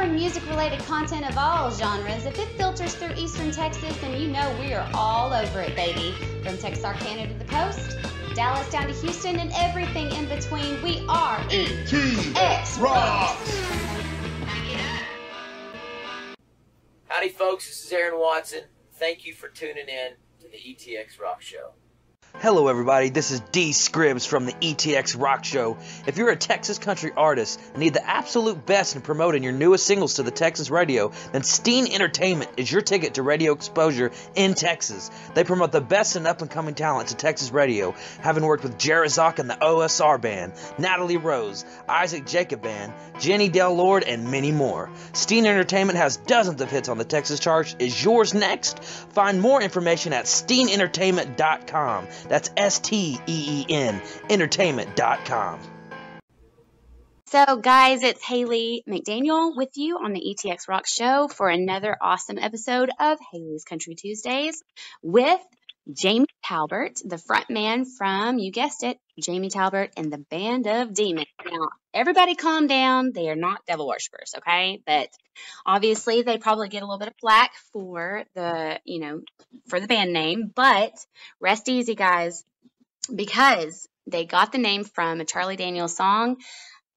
covering music-related content of all genres. If it filters through Eastern Texas, then you know we are all over it, baby. From Texarkana to the coast, Dallas down to Houston, and everything in between, we are ETX ROCKS. Howdy, folks. This is Aaron Watson. Thank you for tuning in to the ETX ROCKS Show. Hello everybody, this is D. Scribbs from the ETX ROCKS Show. If you're a Texas country artist and need the absolute best in promoting your newest singles to the Texas radio, then Steen Entertainment is your ticket to radio exposure in Texas. They promote the best and up-and-coming talent to Texas radio, having worked with Jarazak and the OSR Band, Natalie Rose, Isaac Jacob Band, Jenny Del Lord, and many more. Steen Entertainment has dozens of hits on the Texas charts. Is yours next? Find more information at steenentertainment.com. That's STEEN, entertainment.com. So, guys, it's Hayley McDaniel with you on the ETX ROCKS Show for another awesome episode of Hayley's Country Tuesdays with Jamie Talbert, the front man from, you guessed it, Jamie Talbert and the Band of Demons. Now, everybody calm down. They are not devil worshippers, okay? But obviously, they probably get a little bit of flack for the, for the band name. But rest easy, guys, because they got the name from a Charlie Daniels song,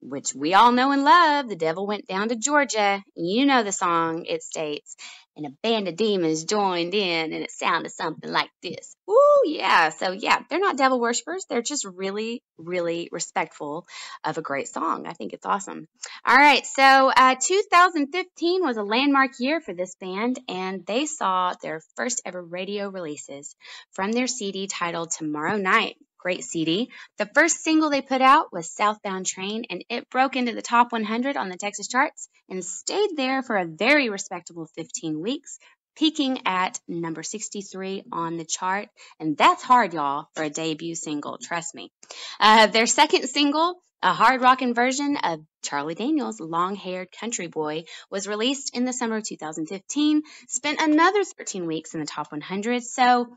which we all know and love. The devil went down to Georgia. You know the song. It states, and a band of demons joined in, and it sounded something like this. Ooh, yeah. So, yeah, they're not devil worshippers. They're just really, really respectful of a great song. I think it's awesome. All right. So, 2015 was a landmark year for this band, and they saw their first ever radio releases from their CD titled Tomorrow Night. Great CD. The first single they put out was Southbound Train, and it broke into the top 100 on the Texas charts and stayed there for a very respectable 15 weeks, peaking at number 63 on the chart. And that's hard, y'all, for a debut single. Trust me. Their second single, a hard rockin' version of Charlie Daniels' Long-Haired Country Boy, was released in the summer of 2015, spent another 13 weeks in the top 100. So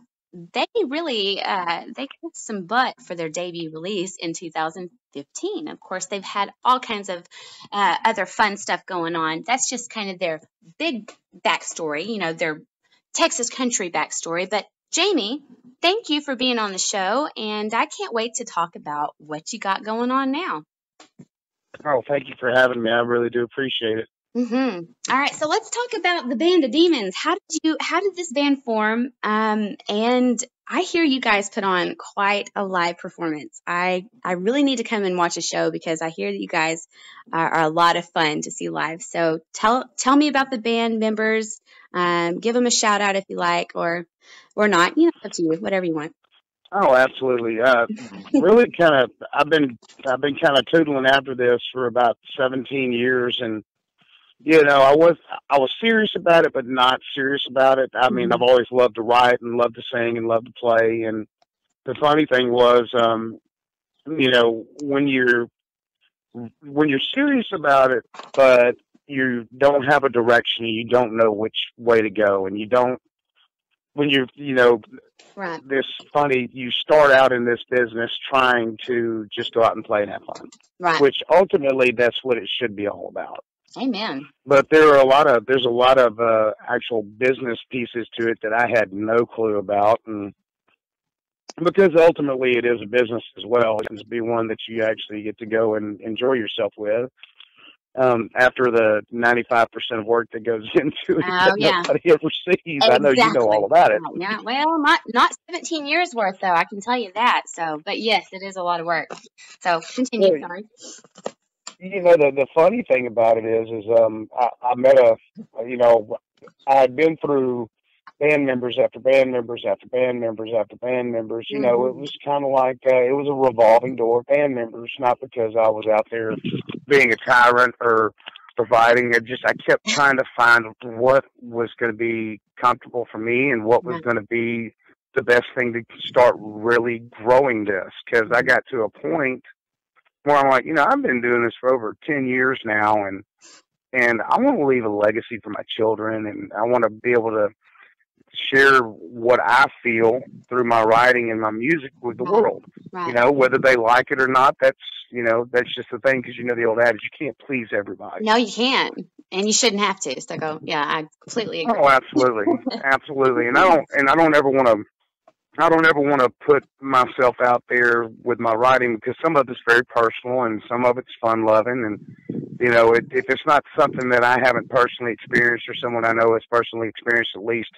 they really, they kicked some butt for their debut release in 2015. Of course, they've had all kinds of other fun stuff going on. That's just kind of their big backstory, their Texas country backstory. But Jamie, thank you for being on the show, and I can't wait to talk about what you got going on now. Oh, thank you for having me. I really do appreciate it. All right, so let's talk about the Band of Demons. How did this band form? And I hear you guys put on quite a live performance. I really need to come and watch a show because I hear that you guys are a lot of fun to see live. So tell me about the band members. Give them a shout out if you like, or not. Up to you, whatever you want. Oh, absolutely. Really, I've been kind of tootling after this for about 17 years, and I was serious about it, but not serious about it. I mean, I've always loved to write and loved to sing and loved to play. And the funny thing was, when you're serious about it, but you don't have a direction, you don't know which way to go, and right. You start out in this business trying to just go out and play and have fun, right? Which ultimately that's what it should be all about. Amen. But there's a lot of actual business pieces to it that I had no clue about, and because ultimately it is a business as well, it can be one that you actually get to go and enjoy yourself with. After the 95% of work that goes into it that nobody ever sees. Exactly. I know you know all about it. Yeah, well, not 17 years worth though, I can tell you that. So, but yes, it is a lot of work. So continue. Sorry. The funny thing about it is I met I had been through band members after band members after band members after band members. It was kind of like it was a revolving door of band members, not because I was out there being a tyrant or providing. I kept trying to find what was going to be comfortable for me and what was going to be the best thing to start really growing this, because I got to a point where I'm like, I've been doing this for over 10 years now, and I want to leave a legacy for my children, and I want to be able to share what I feel through my writing and my music with the world. Right. Whether they like it or not, that's just the thing, because the old adage, you can't please everybody. No, you can't. And you shouldn't have to. So go, yeah, I completely agree. Oh, absolutely, absolutely. And I don't ever want to put myself out there with my writing, because some of it's very personal and some of it's fun loving. And, you know, if it's not something that I haven't personally experienced, or someone I know has personally experienced at least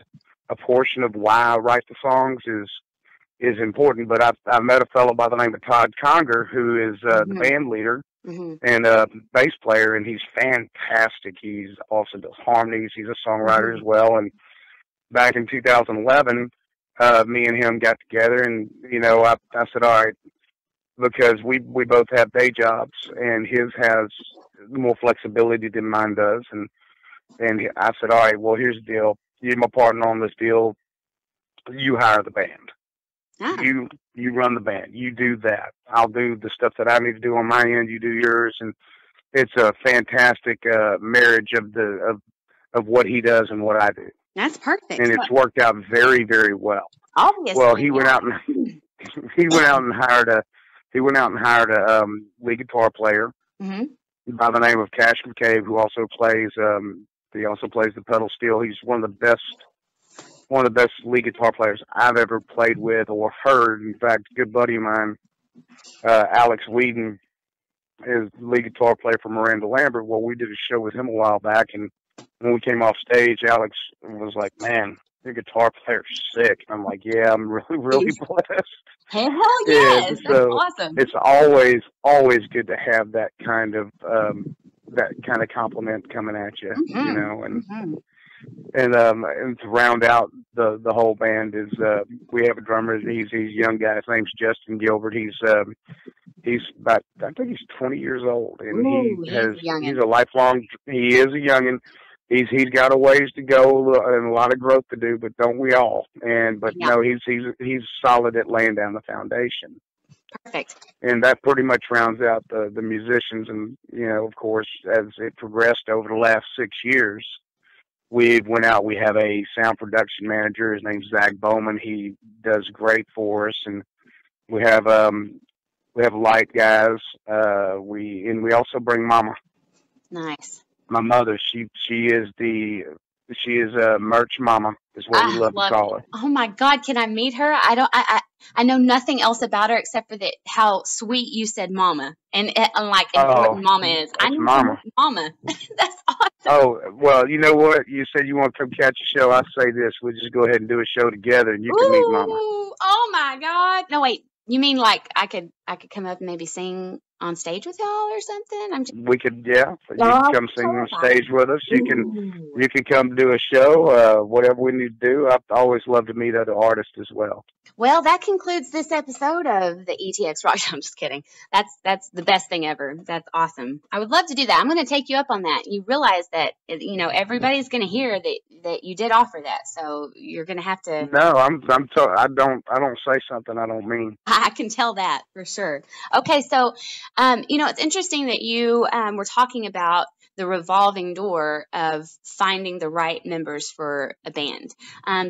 a portion of why I write the songs, is important. But I met a fellow by the name of Todd Conger, who is the band leader and bass player, and he's fantastic. He's also does harmonies. He's a songwriter as well. And back in 2011, me and him got together, and, you know, I said, all right, because we both have day jobs, and his has more flexibility than mine does. And I said, all right, well, here's the deal. You're my partner on this deal. You hire the band. Ah. You run the band. You do that. I'll do the stuff that I need to do on my end. You do yours. And it's a fantastic marriage of what he does and what I do. That's perfect. And it's worked out very, very well. Obviously. Well, he went out and hired a lead guitar player by the name of Cash McCabe, who also plays the pedal steel. He's one of the best lead guitar players I've ever played with or heard. In fact, a good buddy of mine, Alex Whedon, is the lead guitar player for Miranda Lambert. Well, we did a show with him a while back, and when we came off stage, Alex was like, "Man, your guitar player's sick." And I'm like, "Yeah, I'm really, really blessed." Hell yes, And that's so awesome. it's always good to have that kind of compliment coming at you, you know, and to round out the whole band is we have a drummer. He's a young guy. His name's Justin Gilbert. He's about, I think he's 20 years old, and he's a lifelong. He is a youngin'. He's got a ways to go and a lot of growth to do, but don't we all? But no, he's solid at laying down the foundation. Perfect. And that pretty much rounds out the musicians. And, you know, of course, as it progressed over the last 6 years, we have a sound production manager. His name's Zach Bowman. He does great for us. And we have light guys. We also bring Mama. Nice. My mother, she is a merch mama, is what we love to call her. Oh my God, can I meet her? I know nothing else about her except for how sweet you said Mama, and important Mama is. I know Mama. That's awesome. Oh, well, you know what? You said you want to come catch a show. I say this: we just go ahead and do a show together, and you can meet Mama. Oh my God! No, wait. You mean like I could come up and maybe sing on stage with y'all or something? We could, yeah. You can come sing on stage with us. You can come do a show. Whatever we need to do. I've always loved to meet other artists as well. Well, that concludes this episode of the ETX ROCKS Show. I'm just kidding. That's the best thing ever. That's awesome. I would love to do that. I'm going to take you up on that. You realize that, you know, everybody's going to hear that you did offer that. So you're going to have to. No, I don't say something I don't mean. I can tell that for sure. Okay. So, you know, it's interesting that you were talking about the revolving door of finding the right members for a band.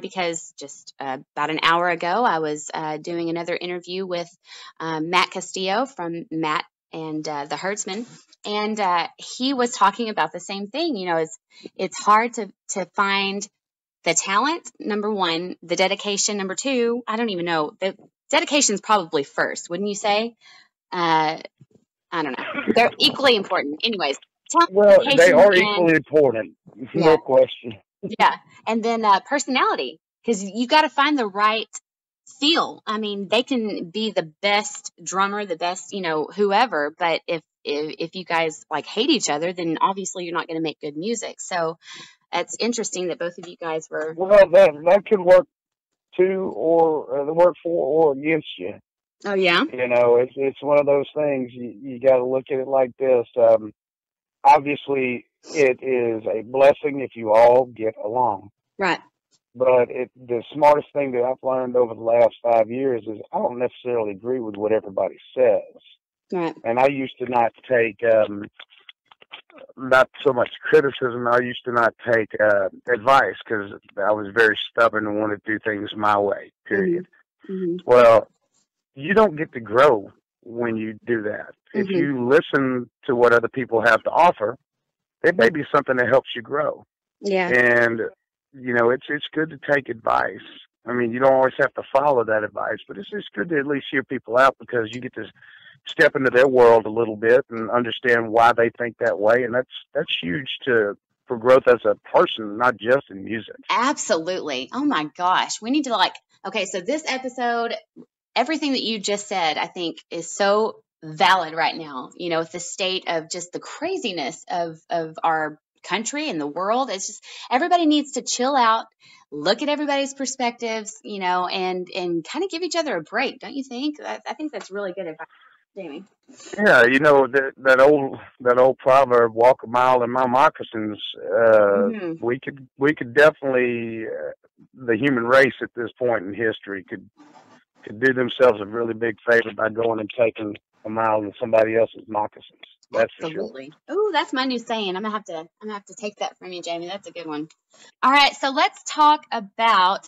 Because just about an hour ago, I was doing another interview with Matt Castillo from Matt and the Herdsman. And he was talking about the same thing. You know, it's hard to find the talent, number one, the dedication, number two. I don't even know. The dedication's probably first, wouldn't you say? I don't know. They're equally important. Anyways. Well, they are equally important. No question. Yeah. And then personality, because you got to find the right feel. I mean, they can be the best drummer, the best, you know, whoever, but if you guys like hate each other, then obviously you're not going to make good music. So it's interesting that both of you guys were. Well, that could work to or work for or against you. Oh yeah. You know, it's one of those things. You got to look at it like this. Obviously, it is a blessing if you all get along. Right. But the smartest thing that I've learned over the last 5 years is I don't necessarily agree with what everybody says. Right. And I used to not take, not so much criticism, I used to not take advice because I was very stubborn and wanted to do things my way, period. Mm-hmm. Well, you don't get to grow when you do that. If you listen to what other people have to offer, it may be something that helps you grow. Yeah. And, it's good to take advice. I mean, you don't always have to follow that advice, but it's just good to at least hear people out, because you get to step into their world a little bit and understand why they think that way. And that's huge for growth as a person, not just in music. Absolutely. Oh my gosh. We need to okay, so this episode, everything that you just said, I think is so valid right now, with the state of just the craziness of our country and the world. It's just, everybody needs to chill out, look at everybody's perspectives, and kind of give each other a break. Don't you think? I think that's really good advice, Jamie. Yeah, that old proverb, "Walk a mile in my moccasins." We could definitely, the human race at this point in history could do themselves a really big favor by going and taking a mile in somebody else's moccasins. That's Absolutely. for sure. Oh, that's my new saying. I'm gonna have to take that from you, Jamie. That's a good one. All right, so let's talk about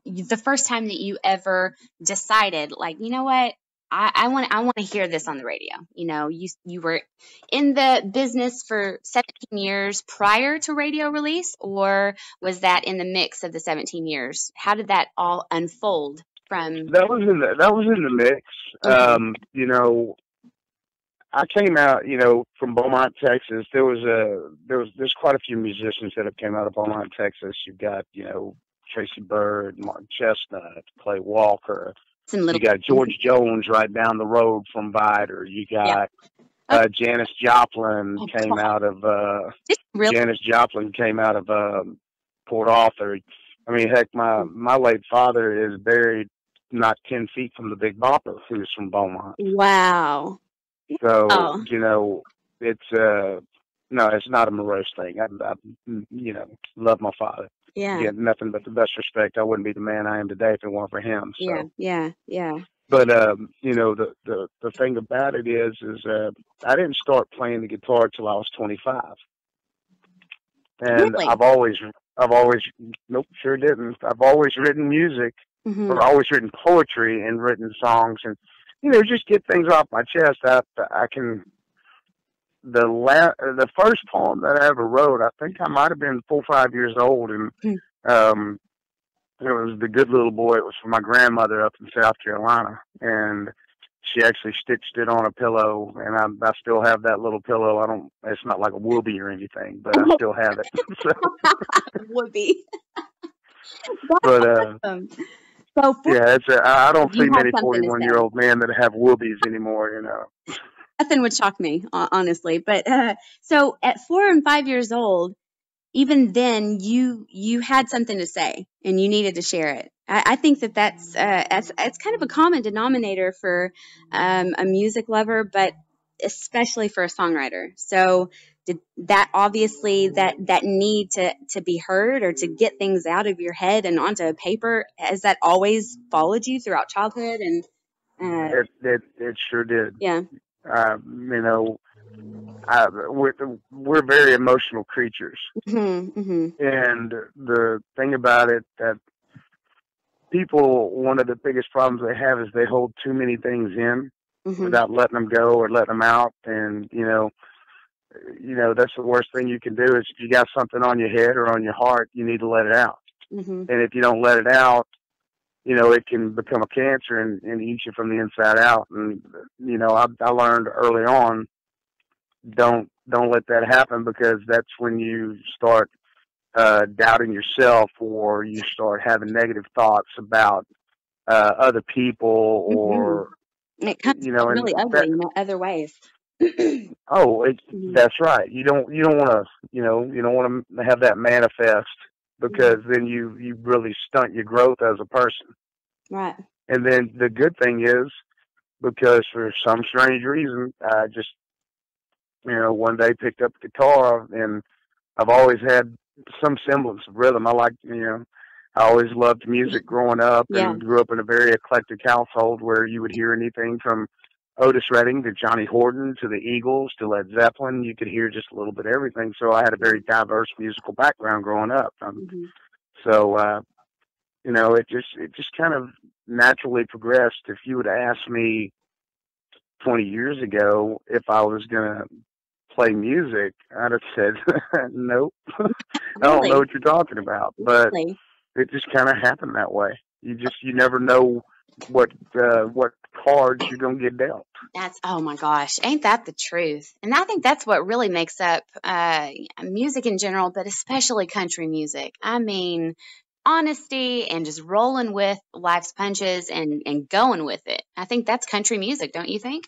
the first time that you ever decided, you know what, I want to hear this on the radio. You were in the business for 17 years prior to radio release, or was that in the mix of the 17 years? How did that all unfold from? That was in the mix. Okay. I came out, from Beaumont, Texas. There's quite a few musicians that have came out of Beaumont, Texas. You've got, Tracy Byrd, Martin Chestnut, Clay Walker. You got George Jones right down the road from Vidor. You got Janis Joplin came out of Port Arthur. I mean, heck, my late father is buried not 10 feet from the Big Bopper, who's from Beaumont. Wow. So, it's no, it's not a morose thing. I love my father. Yeah. Get nothing but the best respect. I wouldn't be the man I am today if it weren't for him. So. Yeah. But the thing about it is I didn't start playing the guitar till I was 25, and Really? I've always nope, sure didn't. I've always written music, or always written poetry and written songs, and just get things off my chest. I can. The first poem that I ever wrote, I think I might have been 4 or 5 years old, and it was "The Good Little Boy." It was from my grandmother up in South Carolina, and she actually stitched it on a pillow, and I still have that little pillow. It's not like a whoopee or anything, but I still have it. Whoopee. But Awesome. So I don't see many 41-year-old men that have whoopies anymore. Nothing would shock me, honestly. But so at 4 and 5 years old, even then, you had something to say and you needed to share it. I think that's it's kind of a common denominator for a music lover, but especially for a songwriter. So did that obviously that need to be heard or to get things out of your head and onto paper, has that always followed you throughout childhood? And it sure did. Yeah. We're very emotional creatures, and the thing about it that one of the biggest problems they have is they hold too many things in without letting them go or letting them out, and that's the worst thing you can do is if you got something on your head or on your heart, you need to let it out, and if you don't let it out, it can become a cancer and eat you from the inside out. And, I learned early on, don't let that happen, because that's when you start doubting yourself, or you start having negative thoughts about other people, or it comes really ugly in other ways. That's right. You don't want to you don't want to have that manifest, because then you really stunt your growth as a person. Right. And then the good thing is, because for some strange reason, I just, one day picked up the guitar, and I've always had some semblance of rhythm. I always loved music growing up, and grew up in a very eclectic household where you would hear anything from Otis Redding to Johnny Horton to the Eagles to Led Zeppelin. You could hear just a little bit of everything. So I had a very diverse musical background growing up. So, it just kind of naturally progressed. If you would have asked me 20 years ago if I was going to play music, I'd have said, nope. I don't Really? know what you're talking about. But Really? it just kind of happened that way. You never know what cards you're gonna get dealt. Oh my gosh, ain't that the truth? And I think that's what really makes up music in general, but especially country music. I mean, honesty and just rolling with life's punches and going with it. I think that's country music, don't you think?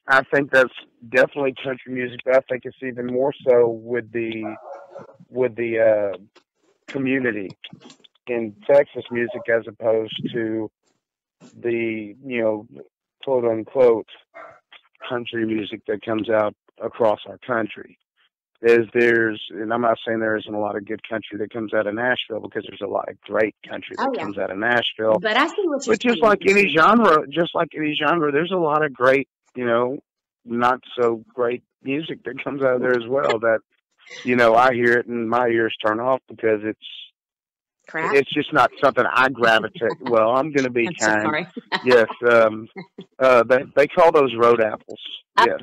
I think that's definitely country music, but I think it's even more so with the community in Texas music as opposed to the, quote unquote country music that comes out across our country. And I'm not saying there isn't a lot of good country that comes out of Nashville, because there's a lot of great country that comes out of Nashville. But I see what you're But just like any genre, there's a lot of great, not so great music that comes out of there as well that, I hear it and my ears turn off because crap. it's just not something I gravitate. Well, I'm going to be I'm so kind. sorry. Yes. They call those road apples. Yes.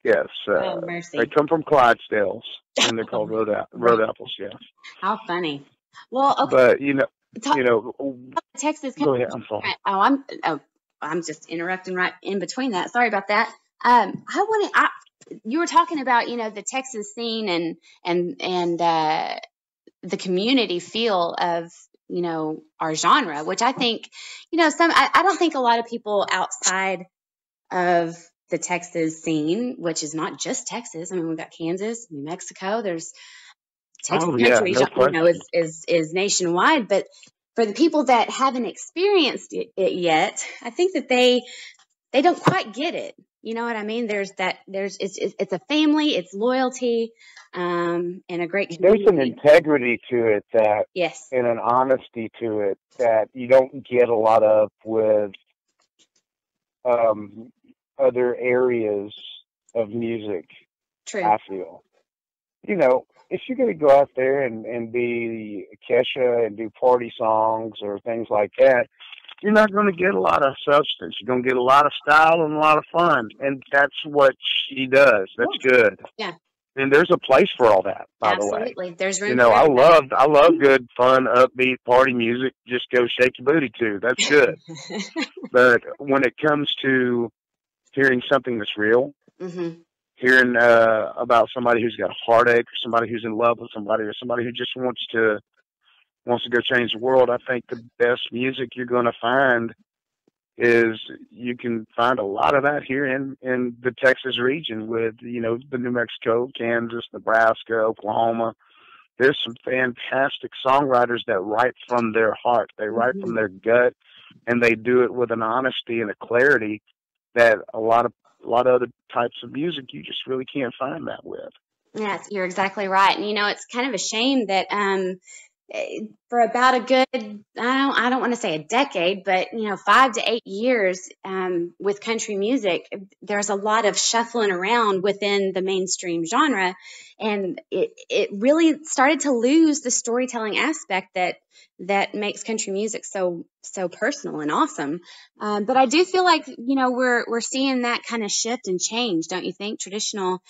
Yes. Oh, mercy. They come from Clydesdales, and they're called road apples. Yes. How funny. Well, okay. But Texas. Go ahead. I'm sorry. I'm just interrupting right in between that. Sorry about that. You were talking about, the Texas scene and the community feel of, our genre, which I think, I don't think a lot of people outside of the Texas scene, which is not just Texas. I mean, we've got Kansas, New Mexico. There's Texas country, is nationwide. But for the people that haven't experienced it yet, I think that they don't quite get it. You know what I mean? It's a family, it's loyalty, and a great community. There's an integrity to it yes, and an honesty to it that you don't get a lot of with other areas of music. True. I feel. If you're going to go out there and be Kesha and do party songs or things like that, you're not going to get a lot of substance. You're going to get a lot of style and a lot of fun. And that's what she does. That's good. Yeah. And there's a place for all that, by the way. Absolutely. There's room for I everybody. love good, fun, upbeat party music. Just go shake your booty to. That's good. But when it comes to hearing something that's real, mm-hmm. hearing about somebody who's got a heartache, or somebody who's in love with somebody, or somebody who just wants to go change the world, I think the best music you're going to find is you can find a lot of that here in the Texas region with, the New Mexico, Kansas, Nebraska, Oklahoma. There's some fantastic songwriters that write from their heart. They write from their gut, and they do it with an honesty and a clarity that a lot of other types of music you just really can't find that with. Yes, you're exactly right. And, it's kind of a shame that for about a good, I don't want to say a decade, but 5 to 8 years with country music, there's a lot of shuffling around within the mainstream genre, and it really started to lose the storytelling aspect that makes country music so personal and awesome. But I do feel like we're seeing that kind of shift and change, don't you think? Traditional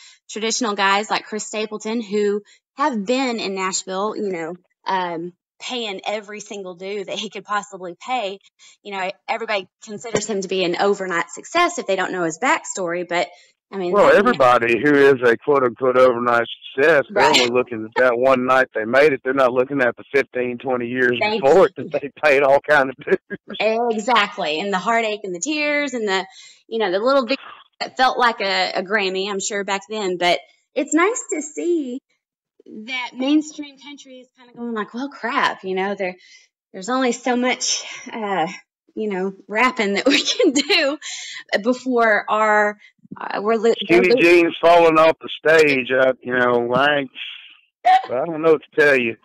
guys like Chris Stapleton, who have been in Nashville, paying every single due that he could possibly pay. Everybody considers him to be an overnight success if they don't know his backstory. But I mean, everybody who is a quote unquote overnight success, they're only looking at that one night they made it. They're not looking at the 15, 20 years before it that they paid all kinds of dues. Exactly. And the heartache and the tears and the little victory that felt like a Grammy, I'm sure, back then. But it's nice to see that mainstream country is kind of going like, well, crap, there's only so much, rapping that we can do before skinny jeans falling off the stage. I don't know what to tell you.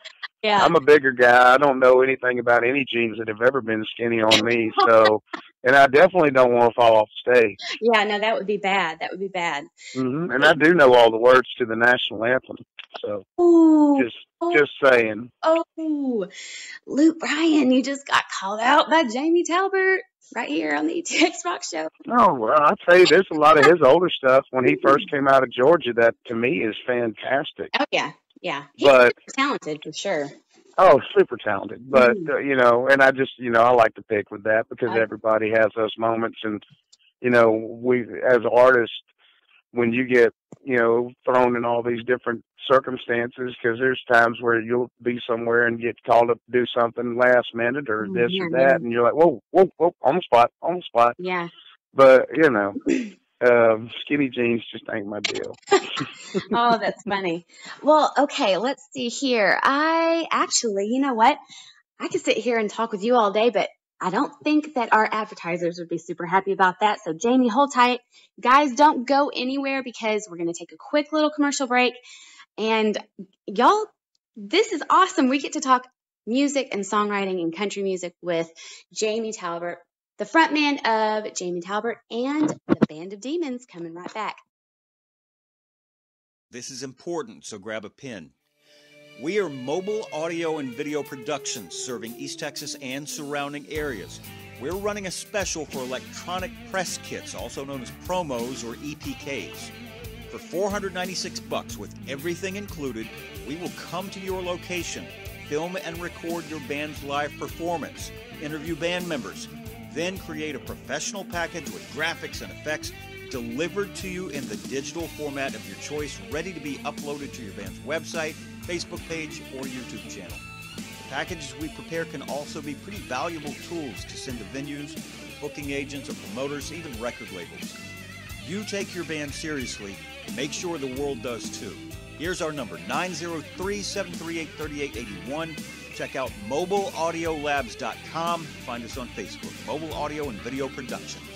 Yeah. I'm a bigger guy. I don't know anything about any jeans that have ever been skinny on me. So And I definitely don't want to fall off the stage. Yeah, no, that would be bad. That would be bad. And I do know all the words to the national anthem. So Ooh, just saying. oh, Luke Bryan, you just got called out by Jamie Talbert right here on the ETX Rock Show. Oh, well, I'll tell you, there's a lot of his older stuff when he first came out of Georgia that to me is fantastic. Oh, yeah. Yeah. He's But super talented for sure. oh, super talented. But, you know, and I just, you know, I like to pick with that because everybody has those moments. And, you know, we, as artists, when you get, you know, thrown in all these different circumstances, because there's times where you'll be somewhere and get called up to do something last minute or this or that. And you're like, whoa, on the spot. Yeah. But, you know, skinny jeans just ain't my deal. Oh, that's funny. Well, okay, let's see here. I actually, you know what? I could sit here and talk with you all day, but I don't think that our advertisers would be super happy about that. So, Jamie, hold tight. Guys, don't go anywhere because we're going to take a quick little commercial break. And y'all, this is awesome. We get to talk music and songwriting and country music with Jamie Talbert, the frontman of Jamie Talbert and the Band of Demons, coming right back. This is important, so grab a pen. We are Mobile Audio and Video Productions, serving East Texas and surrounding areas. We're running a special for electronic press kits, also known as promos or EPKs. For $496 with everything included, we will come to your location, film and record your band's live performance, interview band members, then create a professional package with graphics and effects delivered to you in the digital format of your choice, ready to be uploaded to your band's website, Facebook page, or YouTube channel. The packages we prepare can also be pretty valuable tools to send to venues, booking agents, or promoters, even record labels. You take your band seriously, make sure the world does too. Here's our number, 903-738-3881. Check out mobileaudiolabs.com. Find us on Facebook, Mobile Audio and Video Productions.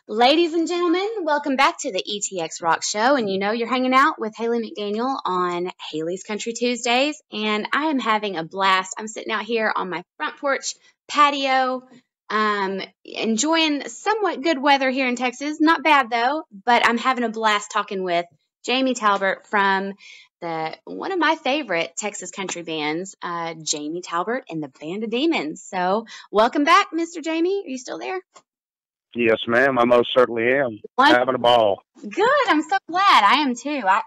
Ladies and gentlemen, welcome back to the ETX ROCKS Show. And you know you're hanging out with Hayley McDaniel on Hayley's Country Tuesdays. And I am having a blast. I'm sitting out here on my front porch patio, enjoying somewhat good weather here in Texas. Not bad, though. But I'm having a blast talking with Jamie Talbert from one of my favorite Texas country bands, Jamie Talbert and the Band of Demons. So welcome back, Mr. Jamie. Are you still there? Yes, ma'am. I most certainly am. Having a ball. Good. I'm so glad. I am too. I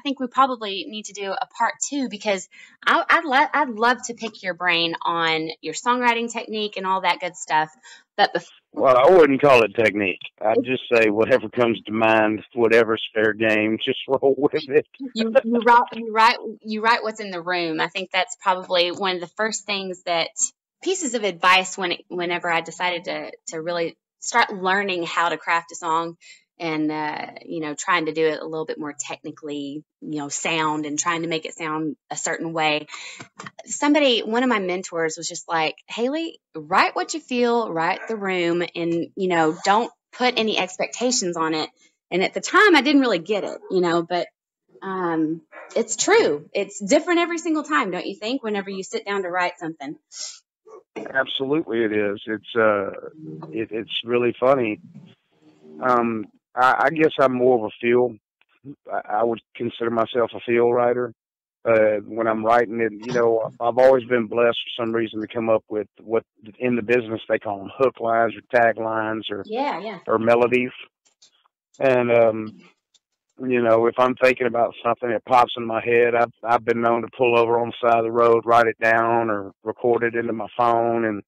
think we probably need to do a part 2 because I'd love to pick your brain on your songwriting technique and all that good stuff. But well, I wouldn't call it technique. I'd just say whatever comes to mind, whatever's fair game, just roll with it. you write what's in the room. I think that's probably one of the first things pieces of advice whenever I decided to really start learning how to craft a song and, trying to do it a little bit more technically, sound and trying to make it sound a certain way. One of my mentors was just like, Hayley, write what you feel, write the room, and, don't put any expectations on it. And at the time I didn't really get it, but it's true. It's different every single time, don't you think, whenever you sit down to write something? Absolutely, it is. It's really funny. I guess I'm more of a feel. I would consider myself a feel writer. When I'm writing it, I've always been blessed for some reason to come up with what in the business they call them hook lines or tag lines or melodies. And if I'm thinking about something that pops in my head, I've been known to pull over on the side of the road, write it down, or record it into my phone. And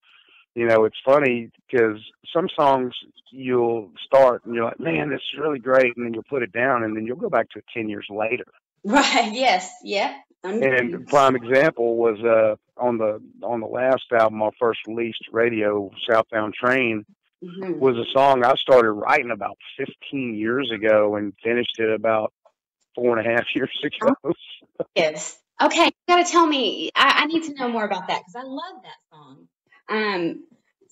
it's funny because some songs you'll start and you're like, man, this is really great, and then you'll put it down, and then you'll go back to it 10 years later. Right. Yes. Yeah. And a prime example was on the last album I first released, Radio Southbound Train. Mm-hmm. Was a song I started writing about 15 years ago and finished it about 4.5 years ago. Yes. Okay, you got to tell me. I need to know more about that because I love that song.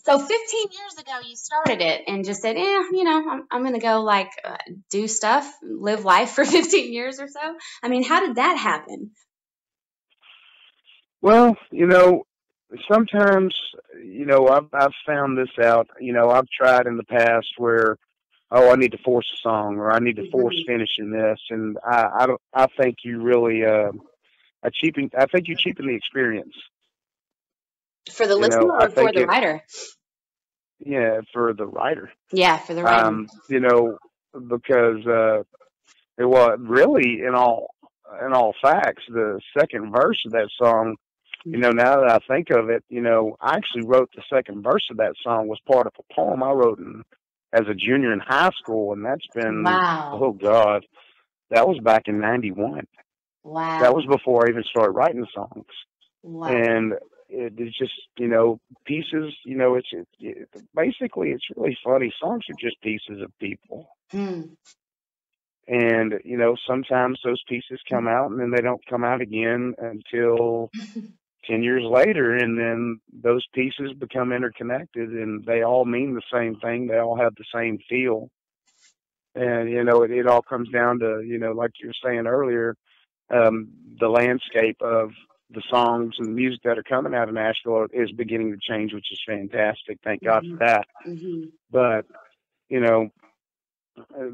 So 15 years ago you started it and just said, I'm going to go do stuff, live life for 15 years or so. I mean, how did that happen? Well, sometimes, I've found this out. I've tried in the past where, oh, I need to force a song or I need to force finishing this, and I think you really, I think you cheapen the experience. For the listener I or for think the writer? Yeah, for the writer. Yeah, for the writer. Because well, really, in all facts, the second verse of that song, now that I think of it, I actually wrote the second verse of that song was part of a poem I wrote as a junior in high school, and that's been, Wow. oh God, that was back in '91. Wow. That was before I even started writing songs. Wow. And it's just, pieces, basically, it's really funny. Songs are just pieces of people. And, sometimes those pieces come out and then they don't come out again until 10 years later. And then those pieces become interconnected and they all mean the same thing. They all have the same feel. And, it all comes down to, like you were saying earlier, the landscape of the songs and the music that are coming out of Nashville is beginning to change, which is fantastic. Thank God for that. But,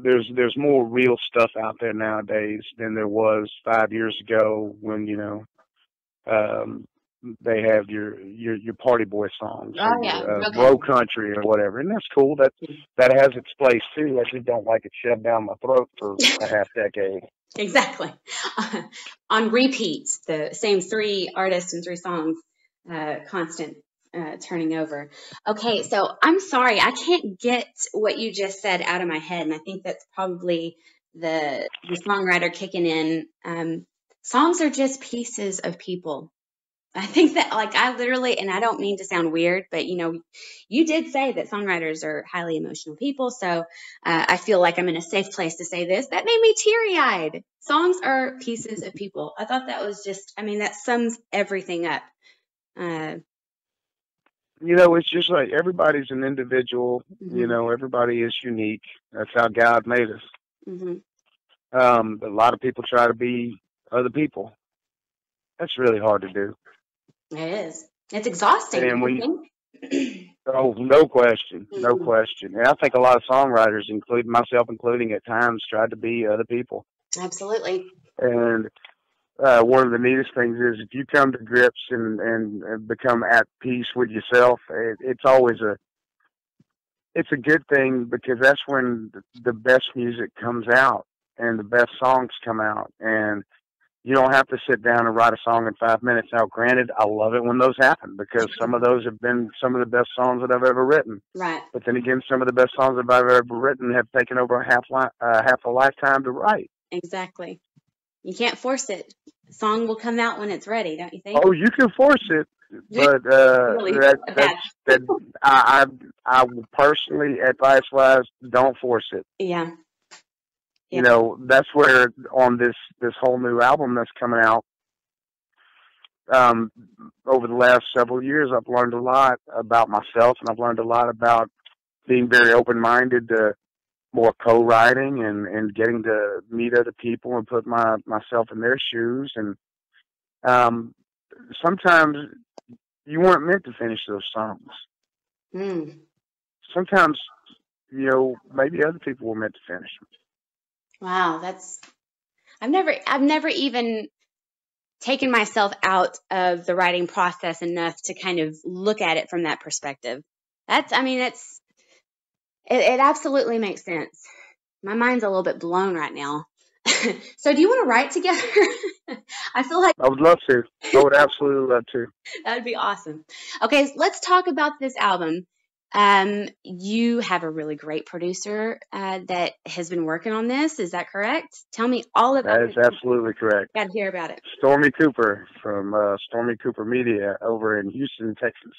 there's more real stuff out there nowadays than there was 5 years ago when, they have your party boy songs or your bro country or whatever. And that's cool. That has its place too. I just don't like it shoved down my throat for a half decade. Exactly. On repeat, the same 3 artists and 3 songs, constant turning over. Okay, so I'm sorry, I can't get what you just said out of my head, and I think that's probably the songwriter kicking in. Songs are just pieces of people. I think that, I literally, and I don't mean to sound weird, but, you did say that songwriters are highly emotional people, so I feel like I'm in a safe place to say this. That made me teary-eyed. Songs are pieces of people. I thought that was just, that sums everything up. It's just like everybody's an individual. Everybody is unique. That's how God made us. But a lot of people try to be other people. That's really hard to do. It is. It's exhausting. Oh, no question. No question. And I think a lot of songwriters, including myself, at times, tried to be other people. Absolutely. And one of the neatest things is if you come to grips and become at peace with yourself, it's always it's a good thing because that's when the best music comes out and the best songs come out. And you don't have to sit down and write a song in 5 minutes. Now, granted, I love it when those happen because some of those have been some of the best songs that I've ever written. Right. But then again, some of the best songs that I've ever written have taken over half a lifetime to write. Exactly. You can't force it. The song will come out when it's ready, don't you think? Oh, you can force it, but I would personally, advice-wise, don't force it. Yeah. That's where on this whole new album that's coming out, over the last several years, I've learned a lot about myself, and I've learned a lot about being very open-minded to more co-writing and getting to meet other people and put myself in their shoes. And sometimes you weren't meant to finish those songs. Sometimes, maybe other people were meant to finish them. Wow, I've never even taken myself out of the writing process enough to kind of look at it from that perspective. It absolutely makes sense. My mind's a little bit blown right now. So do you want to write together? I feel like I would love to. I would absolutely love to. That would be awesome. Okay, let's talk about this album. You have a really great producer that has been working on this. Is that correct? Tell me all about it. That is absolutely correct. Got to hear about it. Stormy Cooper from Stormy Cooper Media over in Houston, Texas.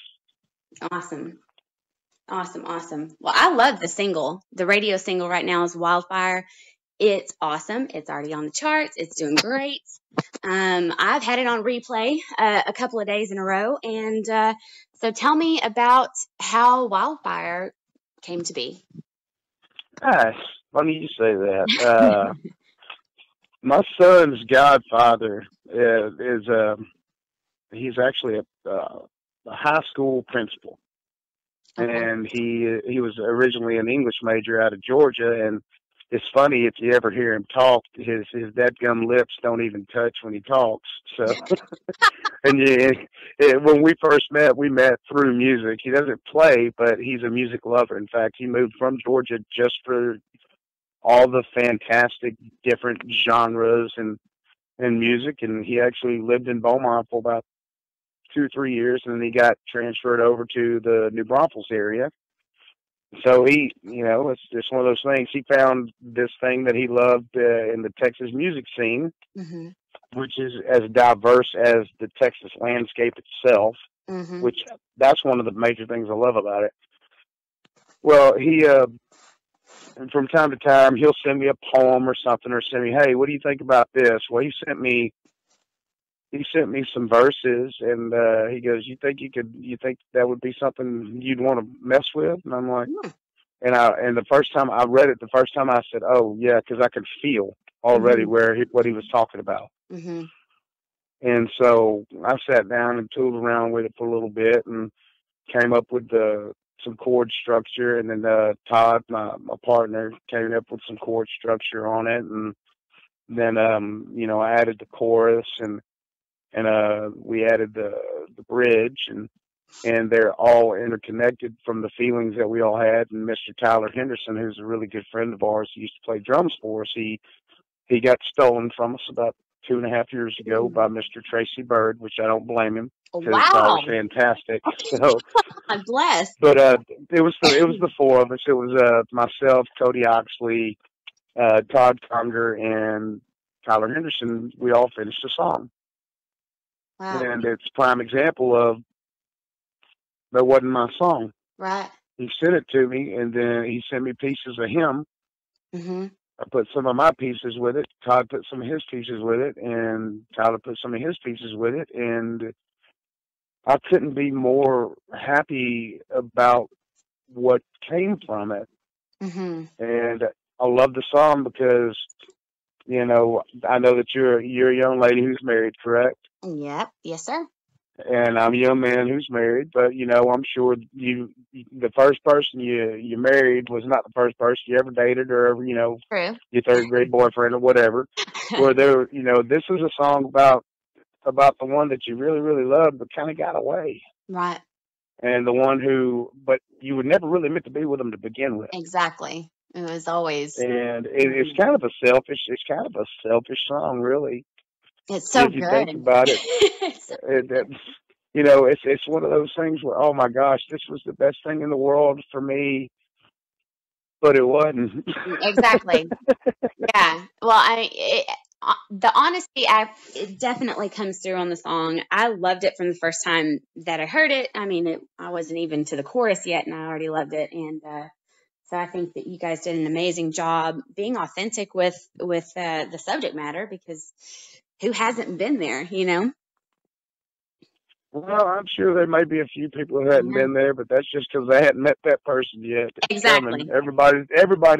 Awesome. Well, I love the single. The radio single right now is Wildfire. It's awesome. It's already on the charts. It's doing great. I've had it on replay a couple of days in a row. And so tell me about how Wildfire came to be. Funny you say that. My son's godfather is he's actually a high school principal. Okay. And he was originally an English major out of Georgia. And it's funny, if you ever hear him talk, his dadgum lips don't even touch when he talks. So, and when we first met, we met through music. He doesn't play, but he's a music lover. In fact, he moved from Georgia just for all the fantastic different genres and music. And he actually lived in Beaumont for about 2 or 3 years, and then he got transferred over to the New Braunfels area. So he, it's just one of those things. He found this thing that he loved in the Texas music scene, Mm-hmm. which is as diverse as the Texas landscape itself, Mm-hmm. which that's one of the major things I love about it. Well, he, from time to time, he'll send me a poem or something, or send me, hey, what do you think about this? Well, he sent me some verses, and he goes, you think that would be something you'd want to mess with? And I'm like, and the first time I read it, I said, oh yeah, because I could feel already what he was talking about. Mm-hmm. And so I sat down and tooled around with it for a little bit and came up with some chord structure, and then Todd, my partner, came up with some chord structure on it, and then I added the chorus, and we added the bridge, and they're all interconnected from the feelings that we all had. And Mr. Tyler Henderson, who's a really good friend of ours, he used to play drums for us. He got stolen from us about 2.5 years ago by Mr. Tracy Bird, which I don't blame him, because Wow. was fantastic. So I'm blessed. But it was the four of us. It was myself, Cody Oxley, Todd Conger, and Tyler Henderson. We all finished the song. Wow. And it's a prime example of that wasn't my song. Right. He sent it to me, and then he sent me pieces of him. Mm-hmm. I put some of my pieces with it. Todd put some of his pieces with it, and Tyler put some of his pieces with it. And I couldn't be more happy about what came from it. Mm-hmm. And I love the song because, I know that you're a young lady who's married, correct? Yep. Yes, sir. And I'm a young man who's married, but I'm sure the first person you married was not the first person you ever dated or ever, True. your third grade boyfriend or whatever. Where this is a song about the one that you really, really loved, but kind of got away. Right. And the one but you would never really meant to be with them to begin with. Exactly. It was always. And it's kind of a selfish song, really. It's so if you good. think about it, it's one of those things where, oh my gosh, this was the best thing in the world for me, but it wasn't. Exactly. Yeah. Well, the honesty, it definitely comes through on the song. I loved it from the first time that I heard it. I mean, I wasn't even to the chorus yet, and I already loved it. And so I think that you guys did an amazing job being authentic with the subject matter, because who hasn't been there, Well, I'm sure there may be a few people who hadn't been there, but that's just because they hadn't met that person yet. Exactly. Everybody's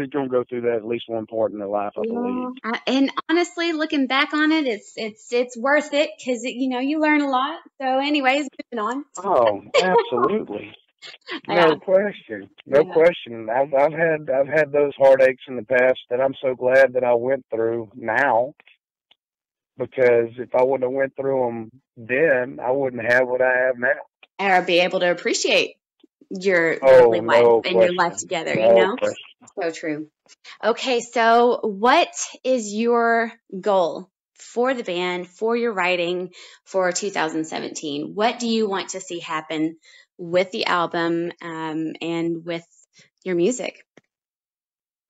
going to go through that at least one part in their life, I believe. And honestly, looking back on it, it's worth it, because you learn a lot. So, anyways, moving on. Oh, absolutely. No question. No question. I've had those heartaches in the past that I'm so glad that I went through now. Because if I wouldn't have went through them then, I wouldn't have what I have now. Or be able to appreciate your lovely wife and your life together, Question. So true. Okay, so what is your goal for the band, for your writing for 2017? What do you want to see happen with the album and with your music?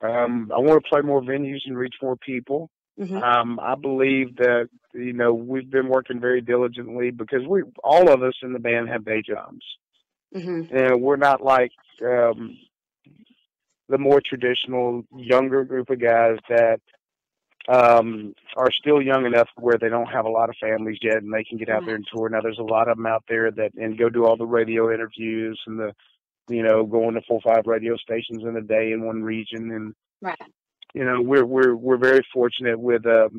I want to play more venues and reach more people. Mm-hmm. I believe that, we've been working very diligently because all of us in the band have day jobs. Mm-hmm. And we're not like the more traditional younger group of guys that are still young enough where they don't have a lot of families yet and they can get out there and tour. Now there's a lot of them out there and go do all the radio interviews and going to 4 or 5 radio stations in a day in one region. And right. we're very fortunate with the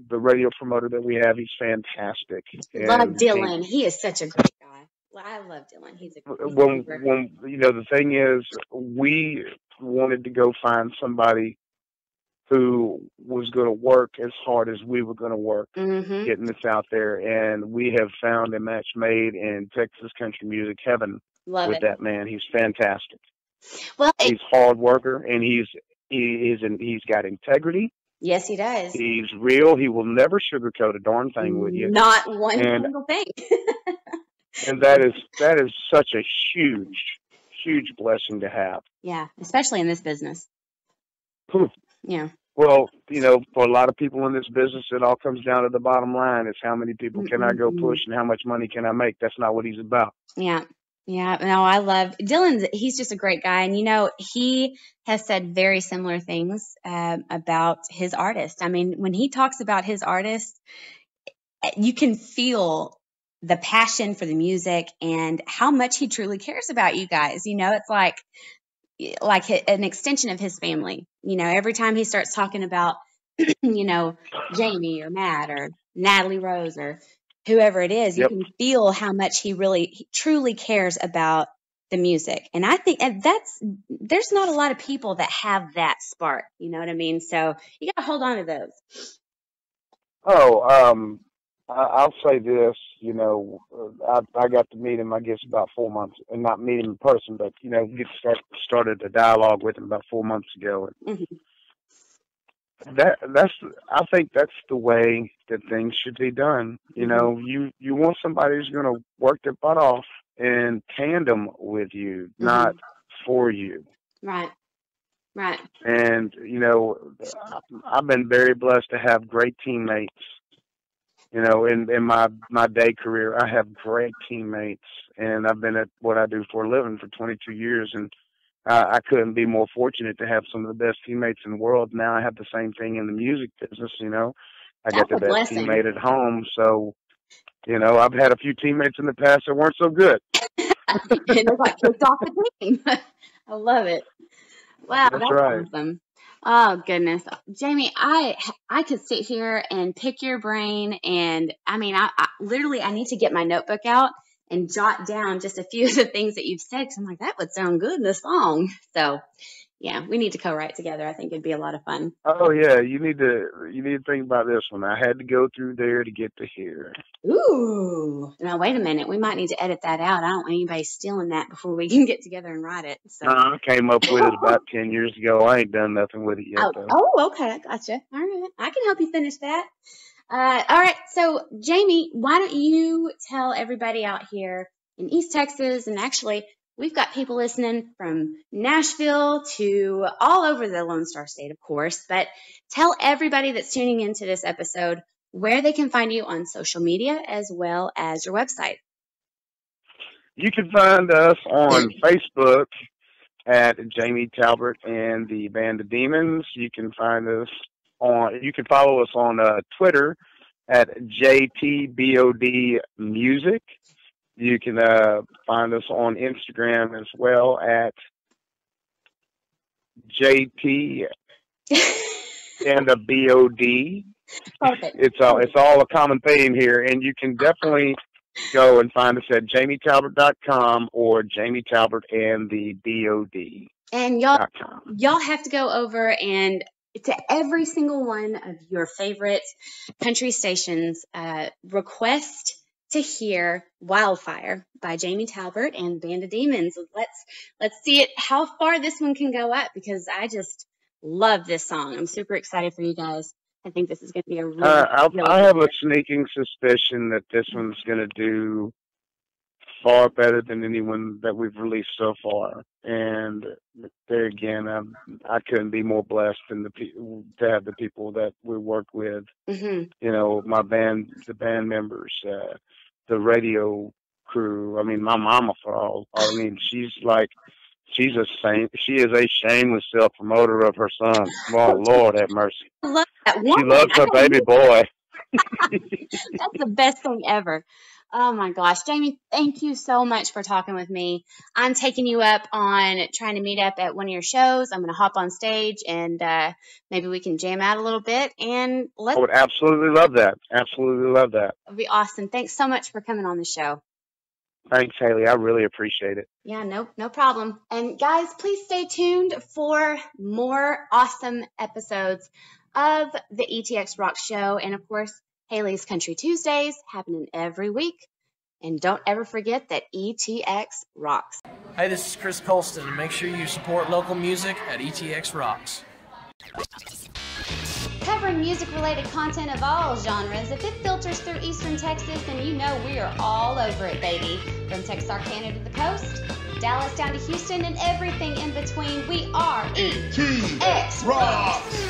radio promoter that we have. He's fantastic. Love And Dylan. He is such a great guy. Well, I love Dylan. He's when the thing is, we wanted to go find somebody who was going to work as hard as we were going to work getting this out there, and we have found a match made in Texas country music heaven with that man. He's fantastic. Well, he's a hard worker, and he's got integrity. Yes, he does. He's real. He will never sugarcoat a darn thing with you. Not one single thing. And that is such a huge blessing to have. Yeah, especially in this business. Yeah. Well, for a lot of people in this business, it all comes down to the bottom line. It's how many people can I go push and how much money can I make? That's not what he's about. Yeah. Yeah. No, I love Dylan. He's just a great guy. And, he has said very similar things about his artist. I mean, when he talks about his artist, you can feel the passion for the music and how much he truly cares about you guys. It's like an extension of his family. Every time he starts talking about, Jamie or Matt or Natalie Rose or whoever it is, you can feel how much he truly cares about the music. And I think there's not a lot of people that have that spark. You know what I mean? So you got to hold on to those. I'll say this, I got to meet him, I guess, about 4 months, and not meet him in person, but, started a dialogue with him about 4 months ago. And I think that's the way that things should be done. You want somebody who's going to work their butt off in tandem with you, not for you. Right. And, I've been very blessed to have great teammates. In my day career, I have great teammates, and I've been at what I do for a living for 22 years, and I couldn't be more fortunate to have some of the best teammates in the world. Now I have the same thing in the music business, I got the best teammate at home, so, I've had a few teammates in the past that weren't so good. And it's like kicked off the team. I love it. Wow, that's right. Awesome. Oh goodness, Jamie, I could sit here and pick your brain, and I mean, I literally need to get my notebook out and jot down just a few of the things that you've said, because I'm like, that would sound good in a song. So, yeah, we need to co-write together. I think it'd be a lot of fun. Oh yeah, you need to think about this one. I had to go through there to get to here. Ooh, now wait a minute. We might need to edit that out. I don't want anybody stealing that before we can get together and write it. So. I came up with it about 10 years ago. I ain't done nothing with it yet, though. Oh, okay. I gotcha. All right. I can help you finish that. All right. So, Jamie, why don't you tell everybody out here in East Texas, and actually we've got people listening from Nashville to all over the Lone Star State, of course, but tell everybody that's tuning into this episode where they can find you on social media as well as your website. You can find us on Facebook at Jamie Talbert and the Band of Demons. You can follow us on Twitter at JTBOD Music. You can find us on Instagram as well at JT and the BOD. Perfect. It's all a common theme here, and you can definitely go and find us at jamietalbert.com or Jamie Talbert and the BOD. And y'all have to go over and to every single one of your favorite country stations, request to hear Wildfire by Jamie Talbert and Band of Demons. Let's see it, how far this one can go up, because I just love this song. I'm super excited for you guys. I think this is going to be a really I have a sneaking suspicion that this one's going to do far better than anyone that we've released so far. And there again, I couldn't be more blessed than to have the people that we work with. My band, the band members, the radio crew. I mean, my mama, she's a saint. She is a shameless self-promoter of her son. Oh, Lord have mercy. I love that woman. She loves her baby boy. That's the best thing ever. Oh my gosh, Jamie, thank you so much for talking with me. I'm taking you up on trying to meet up at one of your shows. I'm going to hop on stage and maybe we can jam out a little bit and I would absolutely love that. Absolutely love that. It'll be awesome. Thanks so much for coming on the show. Thanks, Hayley. I really appreciate it. Yeah, no problem. And guys, please stay tuned for more awesome episodes of the ETX ROCKS Show. And of course, Hayley's Country Tuesdays happening every week. And don't ever forget that ETX rocks. Hey, this is Chris Colston, and make sure you support local music at ETX Rocks. Covering music-related content of all genres. If it filters through Eastern Texas, then you know we are all over it, baby. From Texarkana to the coast, Dallas down to Houston, and everything in between, we are ETX Rocks.